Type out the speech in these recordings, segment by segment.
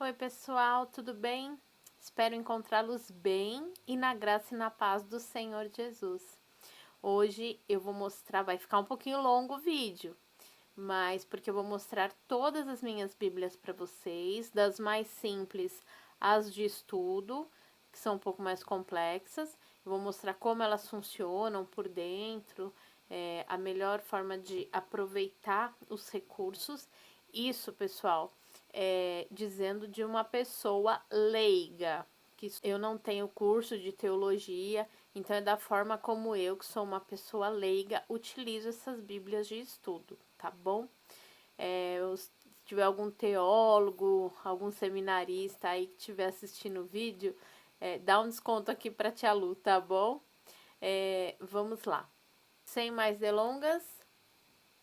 Oi, pessoal, tudo bem? Espero encontrá-los bem e na graça e na paz do Senhor Jesus. Hoje eu vou mostrar, vai ficar um pouquinho longo o vídeo, mas porque eu vou mostrar todas as minhas Bíblias para vocês, das mais simples às de estudo, que são um pouco mais complexas. Eu vou mostrar como elas funcionam por dentro, a melhor forma de aproveitar os recursos. Isso, pessoal, dizendo de uma pessoa leiga, que eu não tenho curso de teologia, então é da forma como eu, que sou uma pessoa leiga, utilizo essas Bíblias de estudo, tá bom? Se tiver algum teólogo, algum seminarista aí que estiver assistindo o vídeo, dá um desconto aqui para Tia Lu, tá bom? Vamos lá. Sem mais delongas,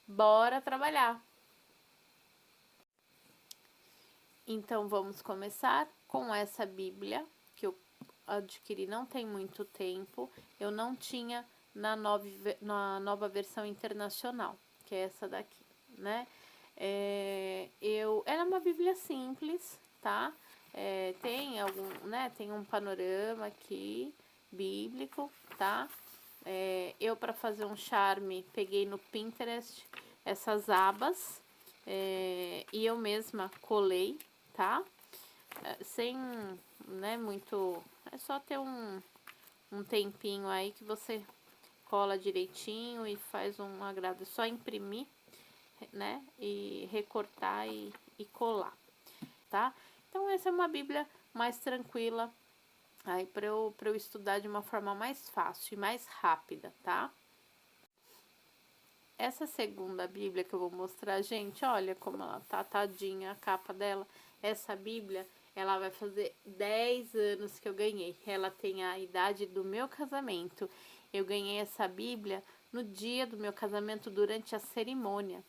bora trabalhar! Então, vamos começar com essa Bíblia, que eu adquiri não tem muito tempo. Eu não tinha na nova versão internacional, que é essa daqui, né? Ela é uma Bíblia simples, tá? Tem tem um panorama aqui, bíblico, tá? Eu, para fazer um charme, peguei no Pinterest essas abas, e eu mesma colei, tá? Sem, né, muito... É só ter um tempinho aí que você cola direitinho e faz um agrado. É só imprimir, né, e recortar e colar, tá? Então, essa é uma Bíblia mais tranquila aí para eu estudar de uma forma mais fácil e mais rápida, tá? Essa segunda Bíblia que eu vou mostrar, gente, olha como ela tá, tadinha a capa dela. Essa Bíblia, ela vai fazer 10 anos que eu ganhei. Ela tem a idade do meu casamento. Eu ganhei essa Bíblia no dia do meu casamento, durante a cerimônia,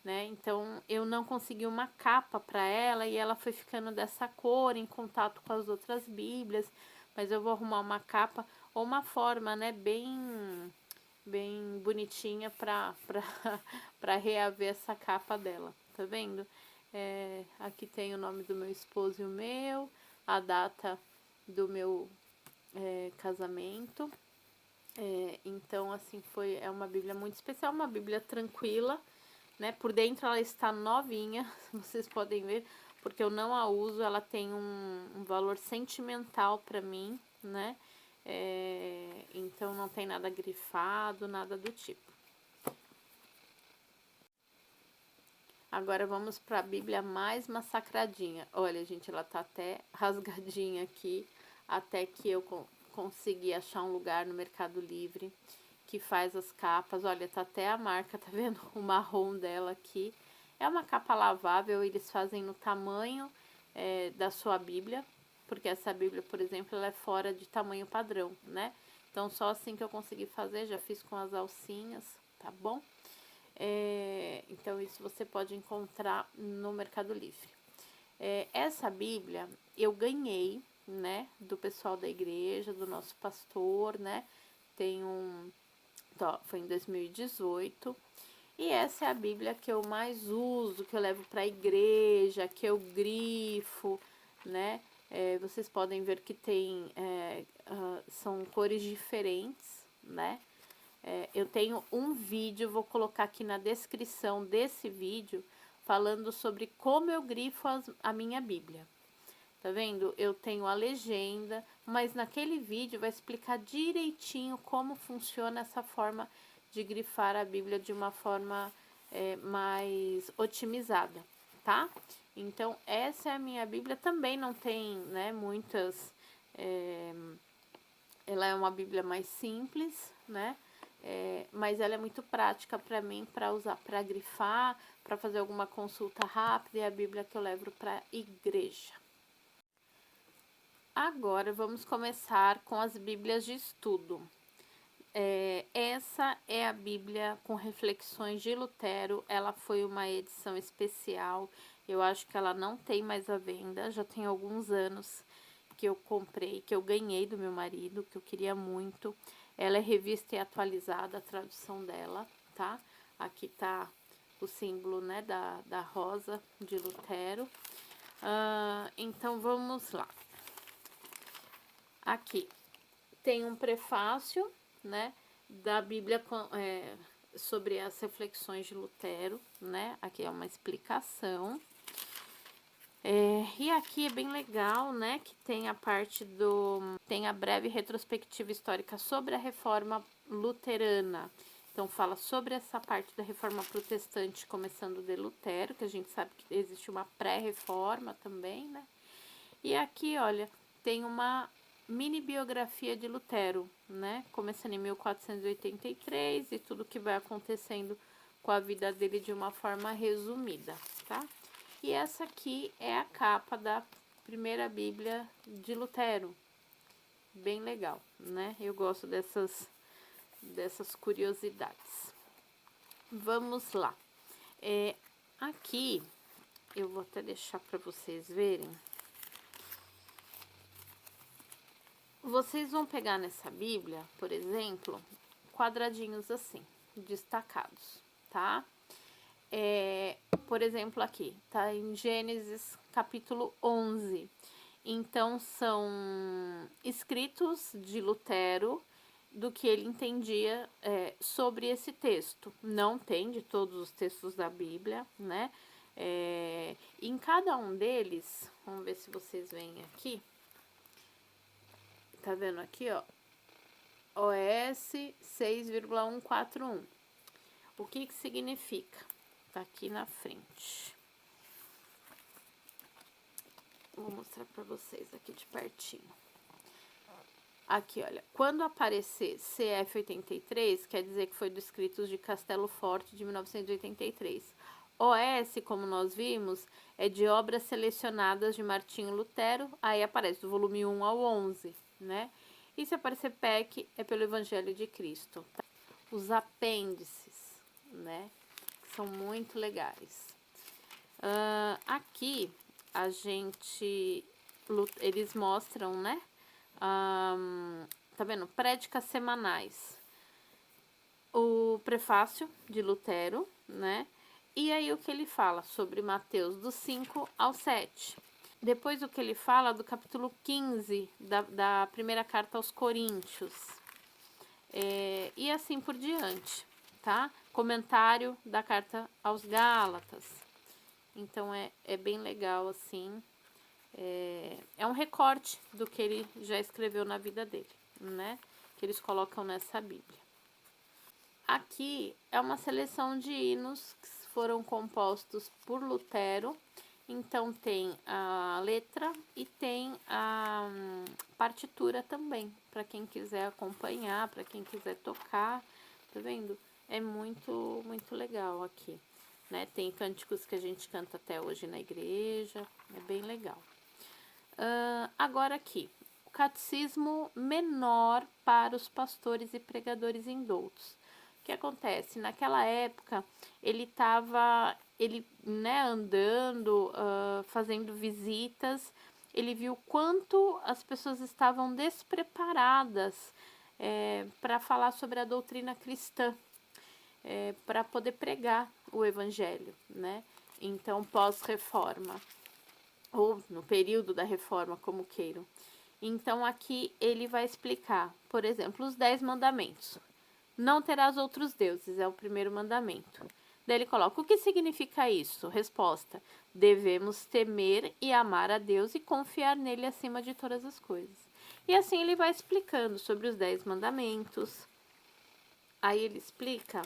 né? Então, eu não consegui uma capa para ela e ela foi ficando dessa cor, em contato com as outras Bíblias. Mas eu vou arrumar uma capa ou uma forma, né, bem bonitinha para reaver essa capa dela, tá vendo? Aqui tem o nome do meu esposo e o meu, a data do meu casamento. Então, assim, é uma Bíblia muito especial, uma Bíblia tranquila, né? Por dentro ela está novinha, vocês podem ver, porque eu não a uso, ela tem um valor sentimental para mim, né? Então não tem nada grifado, nada do tipo. Agora vamos para a Bíblia mais massacradinha. Olha, gente, ela tá até rasgadinha aqui, até que eu consegui achar um lugar no Mercado Livre que faz as capas. Olha, tá até a marca, tá vendo? O marrom dela aqui. É uma capa lavável, eles fazem no tamanho da sua Bíblia, porque essa Bíblia, por exemplo, ela é fora de tamanho padrão, né? Então, só assim que eu consegui fazer, já fiz com as alcinhas, tá bom? Então, isso você pode encontrar no Mercado Livre. Essa Bíblia eu ganhei, né, do pessoal da igreja, do nosso pastor, né? Foi em 2018. E essa é a Bíblia que eu mais uso, que eu levo para a igreja, que eu grifo, né? Vocês podem ver que são cores diferentes, né? Eu tenho um vídeo, vou colocar aqui na descrição desse vídeo, falando sobre como eu grifo a minha Bíblia. Tá vendo? Eu tenho a legenda, mas naquele vídeo vai explicar direitinho como funciona essa forma de grifar a Bíblia de uma forma mais otimizada, tá? Então, essa é a minha Bíblia. Também não tem, né, muitas... ela é uma Bíblia mais simples, né? Mas ela é muito prática para mim, para usar, para grifar, para fazer alguma consulta rápida. É a Bíblia que eu levo para a igreja. Agora vamos começar com as Bíblias de estudo. Essa é a Bíblia com reflexões de Lutero. Ela foi uma edição especial. Eu acho que ela não tem mais à venda. Já tem alguns anos que eu comprei, que eu ganhei do meu marido, que eu queria muito. Ela é revista e atualizada, a tradução dela, tá? Aqui tá o símbolo, né, da rosa de Lutero. Então, vamos lá. Aqui tem um prefácio, né, da Bíblia sobre as reflexões de Lutero, né? Aqui é uma explicação. E aqui é bem legal, né, que tem a parte tem a breve retrospectiva histórica sobre a reforma luterana. Então, fala sobre essa parte da reforma protestante, começando de Lutero, que a gente sabe que existe uma pré-reforma também, né? E aqui, olha, tem uma mini biografia de Lutero, né? Começando em 1483 e tudo que vai acontecendo com a vida dele de uma forma resumida, tá? E essa aqui é a capa da primeira Bíblia de Lutero. Bem legal, né? Eu gosto dessas curiosidades. Vamos lá. Aqui, eu vou até deixar para vocês verem. Vocês vão pegar nessa Bíblia, por exemplo, quadradinhos assim, destacados, tá? Por exemplo, aqui, tá em Gênesis capítulo 11. Então, são escritos de Lutero do que ele entendia sobre esse texto. Não tem de todos os textos da Bíblia, né? Em cada um deles, vamos ver se vocês veem aqui. Tá vendo aqui, ó? OS 6,141. O que significa? Tá aqui na frente. Vou mostrar para vocês aqui de pertinho. Aqui, olha. Quando aparecer CF83, quer dizer que foi dos escritos de Castelo Forte de 1983. OS, como nós vimos, é de obras selecionadas de Martinho Lutero. Aí aparece do volume 1 ao 11, né? E se aparecer PEC, é pelo Evangelho de Cristo. Tá? Os apêndices, né? São muito legais. Aqui, eles mostram, né? Tá vendo? Prédicas semanais. O prefácio de Lutero, né? E aí o que ele fala sobre Mateus do 5 ao 7. Depois o que ele fala do capítulo 15 da primeira carta aos Coríntios. E assim por diante, tá? Comentário da carta aos Gálatas. Então, é bem legal, assim. É um recorte do que ele já escreveu na vida dele, né? Que eles colocam nessa Bíblia. Aqui é uma seleção de hinos que foram compostos por Lutero. Então, tem a letra e tem a partitura também, para quem quiser acompanhar, para quem quiser tocar, tá vendo? É muito, muito legal aqui, né? Tem cânticos que a gente canta até hoje na igreja, é bem legal. Agora aqui, o catecismo menor para os pastores e pregadores indoutos. O que acontece? Naquela época, ele estava andando, fazendo visitas, ele viu quanto as pessoas estavam despreparadas para falar sobre a doutrina cristã, para poder pregar o evangelho, né? Então, pós-reforma, ou no período da reforma, como queiram. Então, aqui ele vai explicar, por exemplo, os 10 mandamentos. Não terás outros deuses, é o primeiro mandamento. Daí ele coloca, o que significa isso? Resposta, devemos temer e amar a Deus e confiar nele acima de todas as coisas. E assim ele vai explicando sobre os 10 mandamentos. Aí ele explica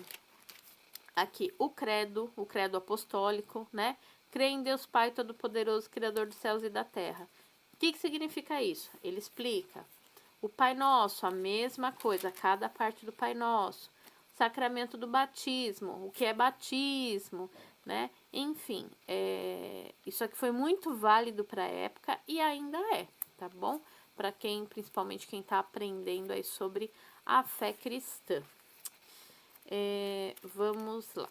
aqui o credo apostólico, né? Crê em Deus Pai Todo-Poderoso, Criador dos céus e da terra. O que significa isso? Ele explica. O Pai Nosso, a mesma coisa, cada parte do Pai Nosso. Sacramento do batismo, o que é batismo, né? Enfim, isso aqui foi muito válido para a época e ainda é, tá bom? Para principalmente quem está aprendendo aí sobre a fé cristã. Vamos lá.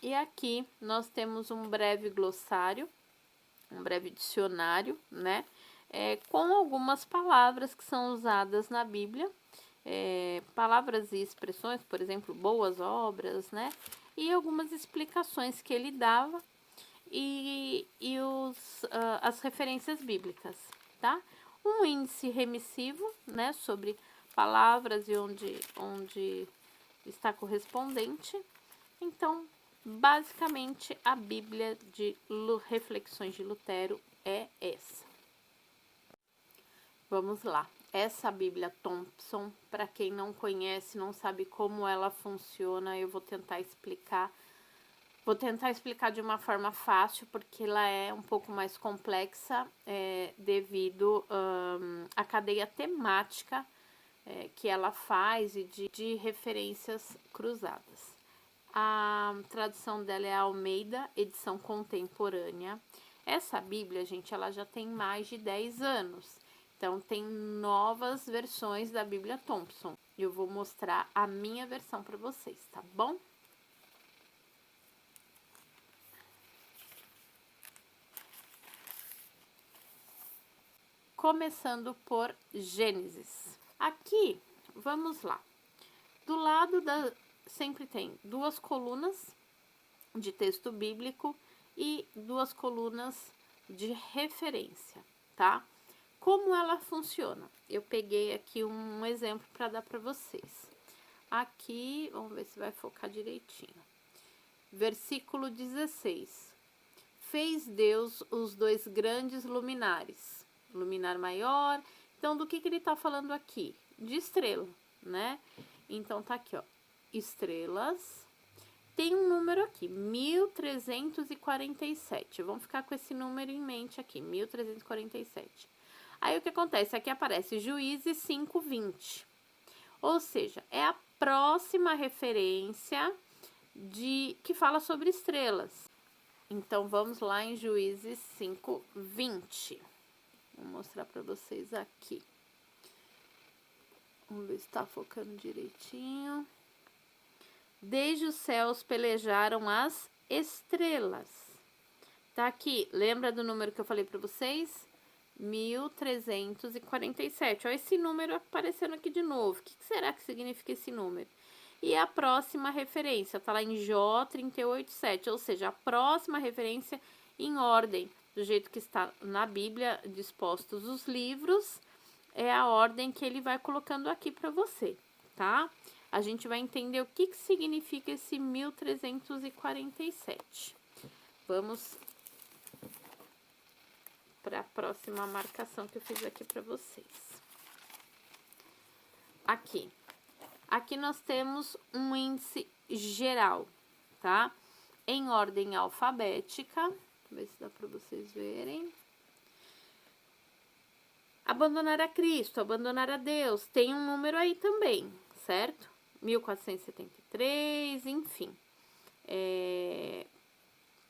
E aqui nós temos um breve glossário, um breve dicionário, né? Com algumas palavras que são usadas na Bíblia, palavras e expressões, por exemplo, boas obras, né? E algumas explicações que ele dava. as referências bíblicas, tá? Um índice remissivo, né, sobre palavras e onde está correspondente. Então, basicamente, a Bíblia de Reflexões de Lutero é essa. Vamos lá. Essa Bíblia Thompson, para quem não conhece, não sabe como ela funciona, eu vou tentar explicar. Vou tentar explicar de uma forma fácil, porque ela é um pouco mais complexa devido à cadeia temática que ela faz e de referências cruzadas. A tradução dela é Almeida, edição contemporânea. Essa Bíblia, gente, ela já tem mais de 10 anos. Então, tem novas versões da Bíblia Thompson. Eu vou mostrar a minha versão para vocês, tá bom? Começando por Gênesis. Aqui, vamos lá. Do lado sempre tem 2 colunas de texto bíblico e 2 colunas de referência, tá? Como ela funciona? Eu peguei aqui um exemplo para dar para vocês. Aqui, vamos ver se vai focar direitinho. Versículo 16. Fez Deus os 2 grandes luminares, luminar maior. Então, do que ele está falando aqui? De estrela, né? Então, tá aqui, ó, estrelas. Tem um número aqui, 1347. Vamos ficar com esse número em mente aqui, 1347. Aí, o que acontece? Aqui aparece Juízes 5:20. Ou seja, é a próxima referência que fala sobre estrelas. Então, vamos lá em Juízes 5:20. Vou mostrar para vocês aqui. Vamos ver se está focando direitinho. Desde os céus pelejaram as estrelas. Tá aqui, lembra do número que eu falei para vocês? 1347. Olha esse número aparecendo aqui de novo. O que será que significa esse número? E a próxima referência, tá lá em Jó 38:7, ou seja, a próxima referência em ordem, do jeito que está na Bíblia, dispostos os livros, é a ordem que ele vai colocando aqui para você, tá? A gente vai entender o que significa esse 1347. Vamos para a próxima marcação que eu fiz aqui para vocês. Aqui nós temos um índice geral, tá? Em ordem alfabética. Vou ver se dá para vocês verem. Abandonar a Cristo, abandonar a Deus, tem um número aí também, certo? 1473, enfim.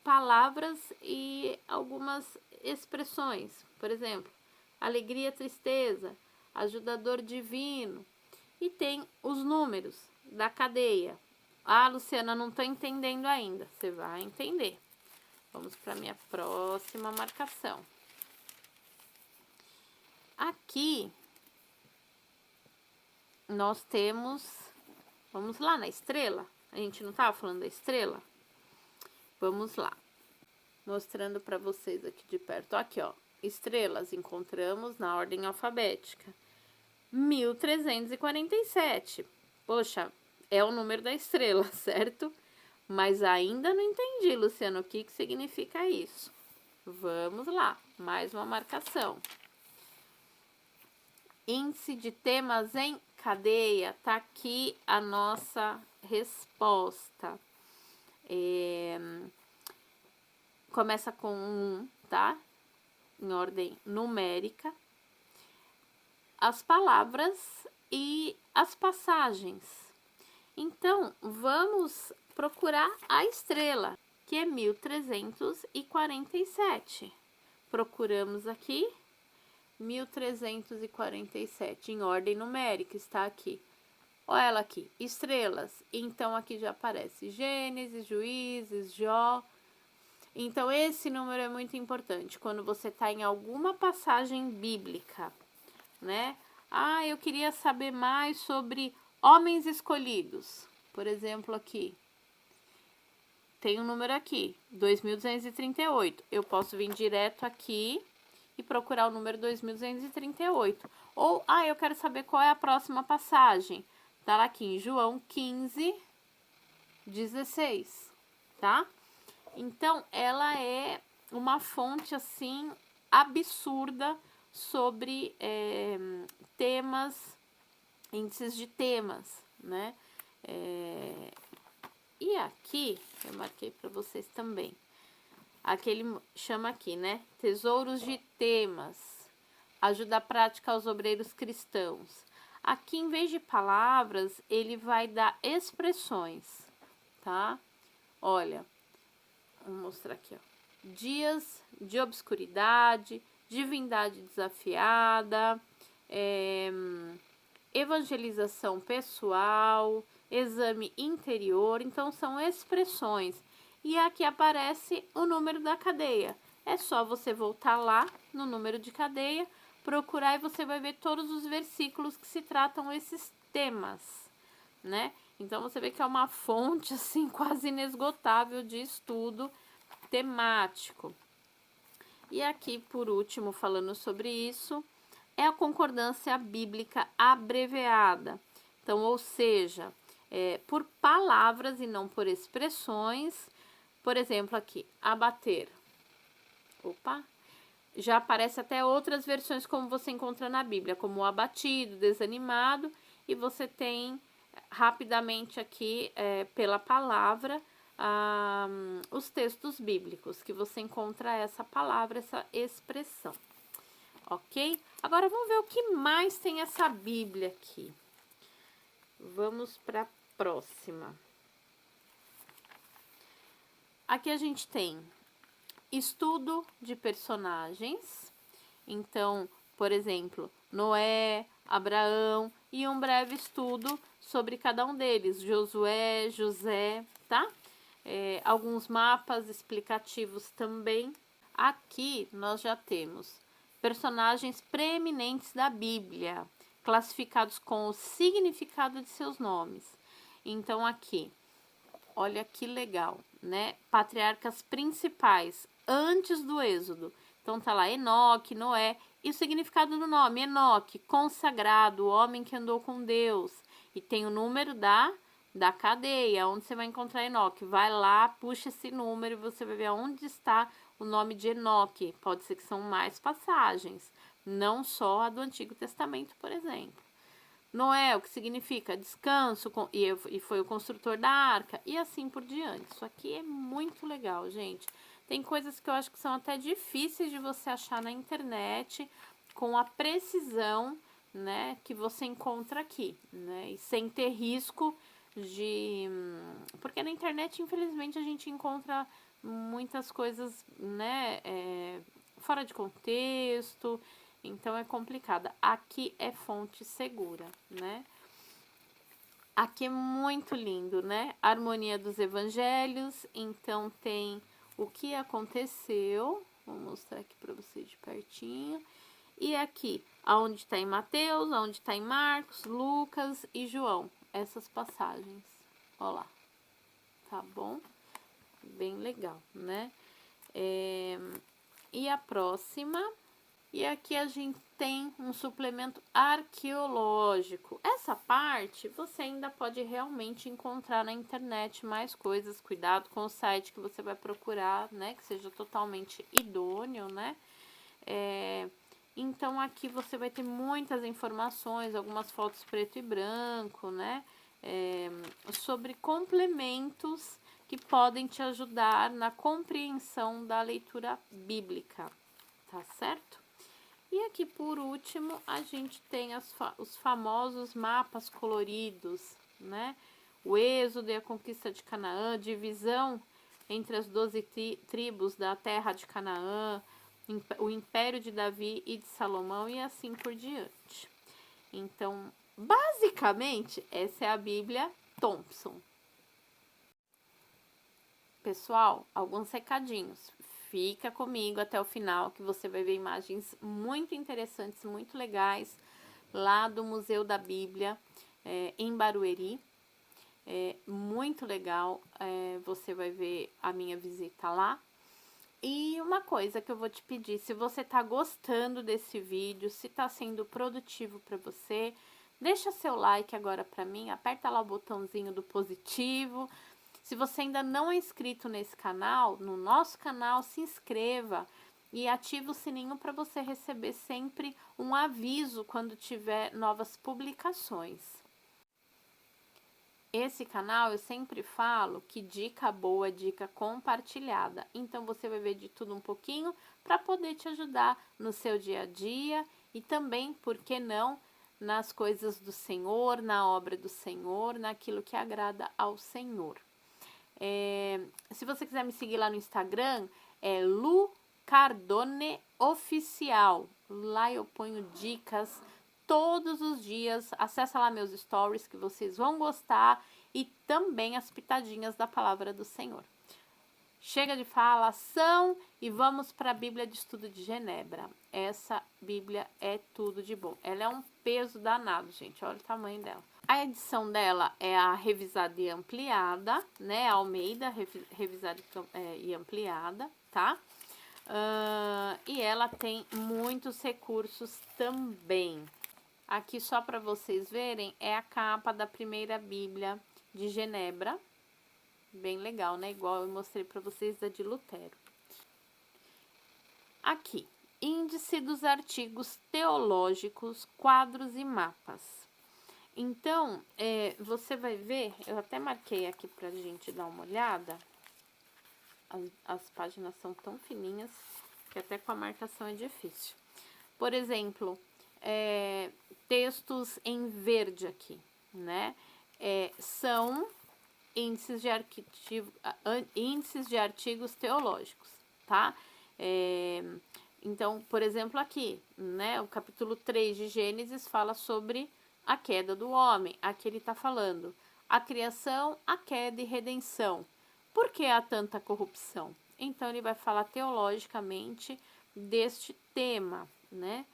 Palavras e algumas expressões, por exemplo, alegria, tristeza, ajudador divino. E tem os números da cadeia. Ah, Luciana, não estou entendendo ainda. Você vai entender. Vamos para a minha próxima marcação. Aqui, nós temos... Vamos lá na estrela? A gente não estava falando da estrela? Vamos lá. Mostrando para vocês aqui de perto. Aqui, ó. Estrelas encontramos na ordem alfabética. 1347. Poxa, é o número da estrela, certo? Mas ainda não entendi, Luciano, o que significa isso. Vamos lá, mais uma marcação. Índice de temas em cadeia, tá aqui a nossa resposta. Começa com 1, tá? Em ordem numérica. As palavras e as passagens. Então, vamos procurar a estrela, que é 1347. Procuramos aqui 1347 em ordem numérica, está aqui. Olha ela aqui, estrelas. Então, aqui já aparece Gênesis, Juízes, Jó. Então, esse número é muito importante quando você está em alguma passagem bíblica, né? Ah, eu queria saber mais sobre homens escolhidos. Por exemplo, aqui. tem um número aqui, 2238. Eu posso vir direto aqui e procurar o número 2238. Ou, eu quero saber qual é a próxima passagem. Tá lá aqui em João 15:16, tá? Então, ela é uma fonte, assim, absurda sobre temas, índices de temas, né? E aqui, eu marquei para vocês também. Aqui ele chama aqui, né? Tesouros de temas. Ajuda prática aos obreiros cristãos. Aqui, em vez de palavras, ele vai dar expressões, tá? Olha, vou mostrar aqui, ó. Dias de obscuridade, divindade desafiada, evangelização pessoal, exame interior. Então, são expressões. E aqui aparece o número da cadeia. É só você voltar lá no número de cadeia, procurar e você vai ver todos os versículos que se tratam esses temas, né? Então, você vê que é uma fonte, assim, quase inesgotável de estudo temático. E aqui, por último, falando sobre isso, é a concordância bíblica abreviada. Então, ou seja, por palavras e não por expressões. Por exemplo, aqui, abater. Opa! Já aparece até outras versões como você encontra na Bíblia, como o abatido, desanimado, e você tem rapidamente aqui, pela palavra, os textos bíblicos, que você encontra essa palavra, essa expressão. Ok? Agora, vamos ver o que mais tem essa Bíblia aqui. Vamos para a próxima. Aqui a gente tem estudo de personagens. Então, por exemplo, Noé, Abraão e um breve estudo sobre cada um deles. Josué, José, tá? Alguns mapas explicativos também. Aqui nós já temos personagens preeminentes da Bíblia, classificados com o significado de seus nomes. Então, aqui, olha que legal, né? Patriarcas principais antes do Êxodo. Então, tá lá Enoque, Noé. E o significado do nome, Enoque, consagrado, homem que andou com Deus. E tem o número da cadeia, onde você vai encontrar Enoque. Vai lá, puxa esse número e você vai ver onde está o nome de Enoque. Pode ser que são mais passagens, não só a do Antigo Testamento, por exemplo. Noé, o que significa descanso, e foi o construtor da arca, e assim por diante. Isso aqui é muito legal, gente. Tem coisas que eu acho que são até difíceis de você achar na internet, com a precisão, né, que você encontra aqui, né, e sem ter risco de... Porque na internet, infelizmente, a gente encontra muitas coisas, né, fora de contexto. Então, é complicada. Aqui é fonte segura, né? Aqui é muito lindo, né? Harmonia dos Evangelhos. Então, tem o que aconteceu. Vou mostrar aqui para vocês de pertinho. E aqui, aonde está em Mateus, aonde está em Marcos, Lucas e João. Essas passagens. Ó lá. Tá bom? Bem legal, né? E a próxima... E aqui a gente tem um suplemento arqueológico. Essa parte você ainda pode realmente encontrar na internet mais coisas. Cuidado com o site que você vai procurar, né? Que seja totalmente idôneo, né? Então, aqui você vai ter muitas informações, algumas fotos preto e branco, né? Sobre complementos que podem te ajudar na compreensão da leitura bíblica, tá certo? E aqui, por último, a gente tem os famosos mapas coloridos, né? O Êxodo e a conquista de Canaã, divisão entre as 12 tribos da terra de Canaã, o império de Davi e de Salomão e assim por diante. Então, basicamente, essa é a Bíblia Thompson. Pessoal, alguns recadinhos. Fica comigo até o final que você vai ver imagens muito interessantes, muito legais, lá do Museu da Bíblia, em Barueri. É muito legal, você vai ver a minha visita lá. E uma coisa que eu vou te pedir, se você tá gostando desse vídeo, se tá sendo produtivo para você, deixa seu like agora para mim, aperta lá o botãozinho do positivo. Se você ainda não é inscrito nesse canal, no nosso canal, se inscreva e ative o sininho para você receber sempre um aviso quando tiver novas publicações. Esse canal eu sempre falo que dica boa é dica compartilhada, então você vai ver de tudo um pouquinho para poder te ajudar no seu dia a dia e também, por que não, nas coisas do Senhor, na obra do Senhor, naquilo que agrada ao Senhor. Se você quiser me seguir lá no Instagram, é Lu Cardone Oficial. Lá eu ponho dicas todos os dias. Acessa lá meus stories que vocês vão gostar e também as pitadinhas da palavra do Senhor. Chega de falação e vamos para a Bíblia de Estudo de Genebra. Essa Bíblia é tudo de bom. Ela é um peso danado, gente. Olha o tamanho dela. A edição dela é a revisada e ampliada, né? Almeida, revisada e ampliada, tá? E ela tem muitos recursos também. Aqui, só para vocês verem, é a capa da primeira Bíblia de Genebra. Bem legal, né? Igual eu mostrei para vocês da de Lutero. Aqui, índice dos artigos teológicos, quadros e mapas. Então, você vai ver, eu até marquei aqui pra gente dar uma olhada. As páginas são tão fininhas que até com a marcação é difícil. Por exemplo, textos em verde aqui, né? São índices de artigos teológicos, tá? Então, por exemplo, aqui, né? O capítulo 3 de Gênesis fala sobre a queda do homem. Aqui ele está falando a criação, a queda e redenção. Por que há tanta corrupção? Então, ele vai falar teologicamente deste tema, né?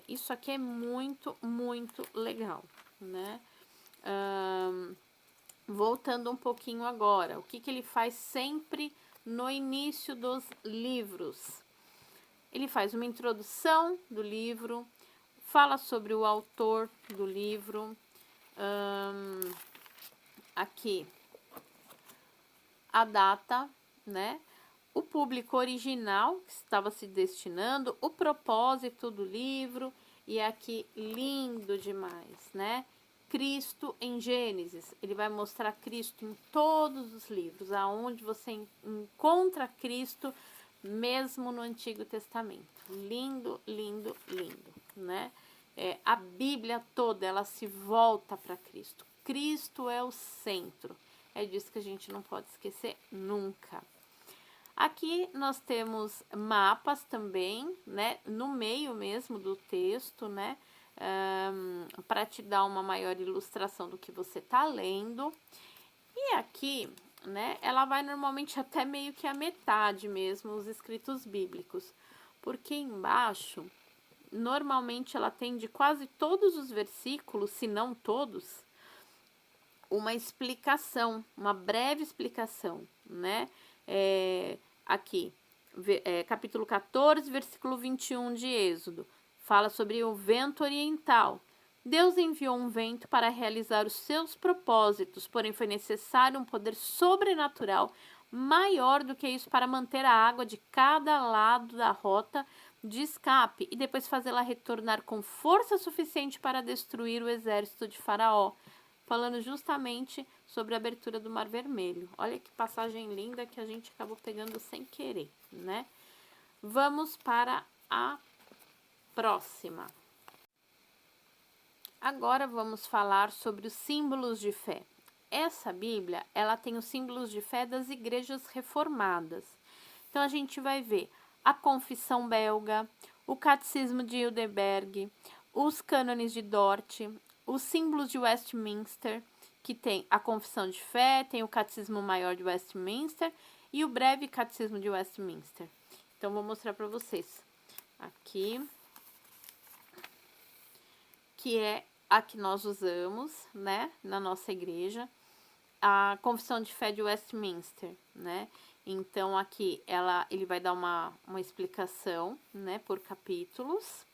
Isso aqui é muito, muito legal, né? Voltando um pouquinho agora, o que ele faz sempre no início dos livros? Ele faz uma introdução do livro, fala sobre o autor do livro, aqui a data, né? O público original que estava se destinando, o propósito do livro, e aqui lindo demais, né? Cristo em Gênesis, ele vai mostrar Cristo em todos os livros, aonde você encontra Cristo, mesmo no Antigo Testamento. Lindo, lindo, lindo, né? A Bíblia toda, ela se volta para Cristo. Cristo é o centro. É disso que a gente não pode esquecer nunca. Aqui nós temos mapas também, né? No meio mesmo do texto, né? Para te dar uma maior ilustração do que você tá lendo. E aqui, né? Ela vai normalmente até meio que a metade mesmo, os escritos bíblicos. Porque embaixo, normalmente ela tem de quase todos os versículos, se não todos, uma explicação, uma breve explicação, né? Aqui, capítulo 14, versículo 21 de Êxodo, fala sobre o vento oriental. Deus enviou um vento para realizar os seus propósitos, porém foi necessário um poder sobrenatural maior do que isso para manter a água de cada lado da rota de escape e depois fazê-la retornar com força suficiente para destruir o exército de Faraó, falando justamente sobre a abertura do Mar Vermelho. Olha que passagem linda que a gente acabou pegando sem querer, né? Vamos para a próxima. Agora vamos falar sobre os símbolos de fé. Essa Bíblia, ela tem os símbolos de fé das igrejas reformadas. Então, a gente vai ver a Confissão Belga, o Catecismo de Heidelberg, os cânones de Dort, os símbolos de Westminster, que tem a Confissão de Fé, tem o Catecismo Maior de Westminster e o Breve Catecismo de Westminster. Então, vou mostrar para vocês aqui, que é a que nós usamos, né, na nossa igreja. a Confissão de Fé de Westminster, né? Então, aqui ele vai dar uma explicação, né, por capítulos.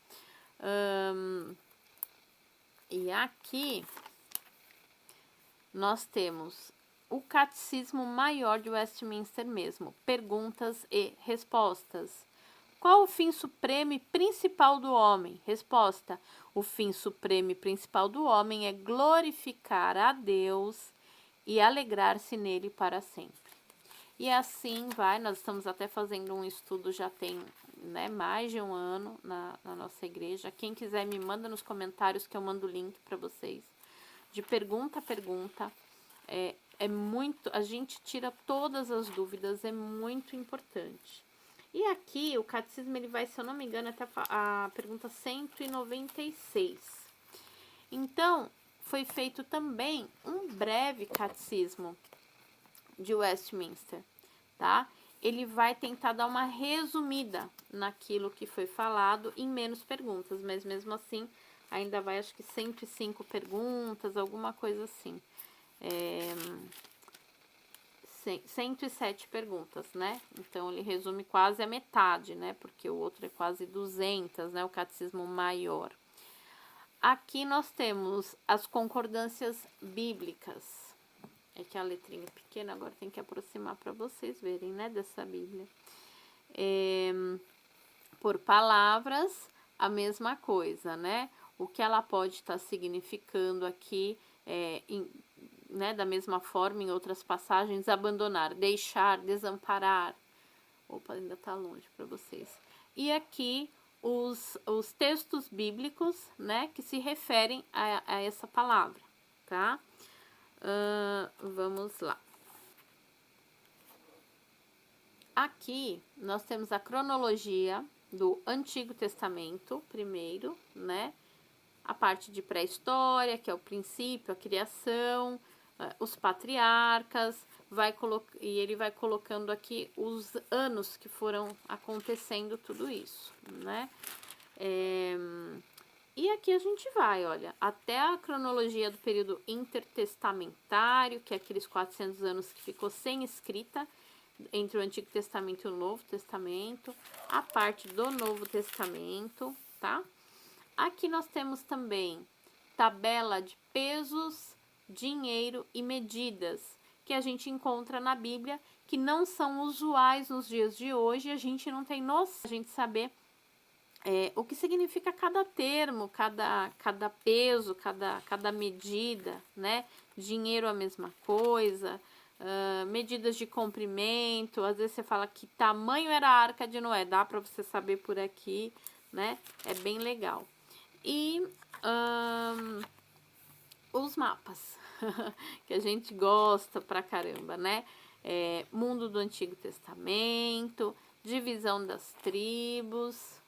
E aqui nós temos o Catecismo Maior de Westminster mesmo, perguntas e respostas. Qual o fim supremo e principal do homem? Resposta: o fim supremo e principal do homem é glorificar a Deus e alegrar-se nele para sempre. E assim vai, nós estamos até fazendo um estudo, já tem, né, mais de um ano na nossa igreja. Quem quiser me manda nos comentários que eu mando o link para vocês. De pergunta a pergunta, é muito, a gente tira todas as dúvidas, é muito importante. E aqui o catecismo ele vai, se eu não me engano, até a pergunta 196. Então, foi feito também um breve catecismo de Westminster, tá? Ele vai tentar dar uma resumida naquilo que foi falado em menos perguntas, mas mesmo assim ainda vai, acho que 105 perguntas, alguma coisa assim. 107 perguntas, né? Então, ele resume quase a metade, né? Porque o outro é quase 200, né? O catecismo maior. Aqui nós temos as concordâncias bíblicas. É que a letrinha é pequena, agora tem que aproximar para vocês verem, né? Dessa Bíblia. Por palavras, a mesma coisa, né? O que ela pode estar significando aqui né, da mesma forma, em outras passagens, abandonar, deixar, desamparar. Opa, ainda tá longe para vocês. E aqui os textos bíblicos, né, que se referem a essa palavra, tá? Vamos lá. Aqui nós temos a cronologia do Antigo Testamento, primeiro, né? A parte de pré-história, que é o princípio, a criação, os patriarcas, e ele vai colocando aqui os anos que foram acontecendo tudo isso, né? E aqui a gente vai, olha, até a cronologia do período intertestamentário, que é aqueles 400 anos que ficou sem escrita, entre o Antigo Testamento e o Novo Testamento, a parte do Novo Testamento, tá? Aqui nós temos também tabela de pesos, dinheiro e medidas, que a gente encontra na Bíblia, que não são usuais nos dias de hoje, a gente não tem noção, a gente saber o que significa cada termo, cada peso, cada medida, né? Dinheiro a mesma coisa, medidas de comprimento, às vezes você fala que tamanho era a Arca de Noé, dá para você saber por aqui, né? É bem legal. E os mapas, que a gente gosta pra caramba, né? Mundo do Antigo Testamento, divisão das tribos,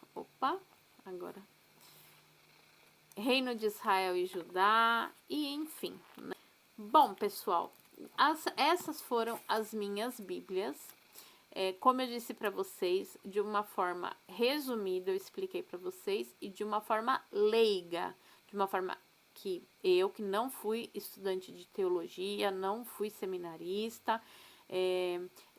agora, Reino de Israel e Judá, e enfim, né? Bom, pessoal, essas foram as minhas Bíblias. Como eu disse para vocês, de uma forma resumida, eu expliquei para vocês, e de uma forma leiga, de uma forma que não fui estudante de teologia, não fui seminarista,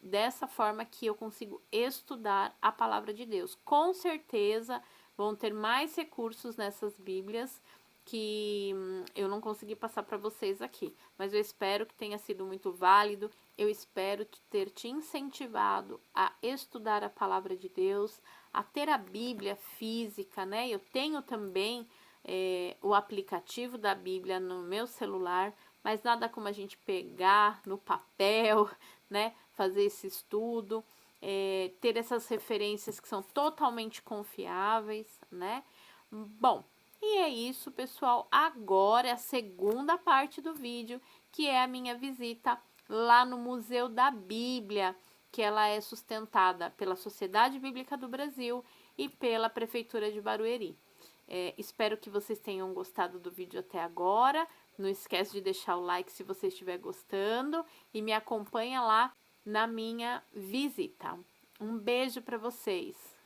dessa forma que eu consigo estudar a palavra de Deus. Com certeza vão ter mais recursos nessas Bíblias que eu não consegui passar para vocês aqui, mas eu espero que tenha sido muito válido. Eu espero ter te incentivado a estudar a palavra de Deus, a ter a Bíblia física, né? Eu tenho também o aplicativo da Bíblia no meu celular, mas nada como a gente pegar no papel, né? Fazer esse estudo, ter essas referências que são totalmente confiáveis, né? Bom, e é isso, pessoal. Agora é a segunda parte do vídeo, que é a minha visita lá no Museu da Bíblia, que ela é sustentada pela Sociedade Bíblica do Brasil e pela Prefeitura de Barueri. Espero que vocês tenham gostado do vídeo até agora. Não esquece de deixar o like se você estiver gostando e me acompanha lá na minha visita. Um beijo para vocês!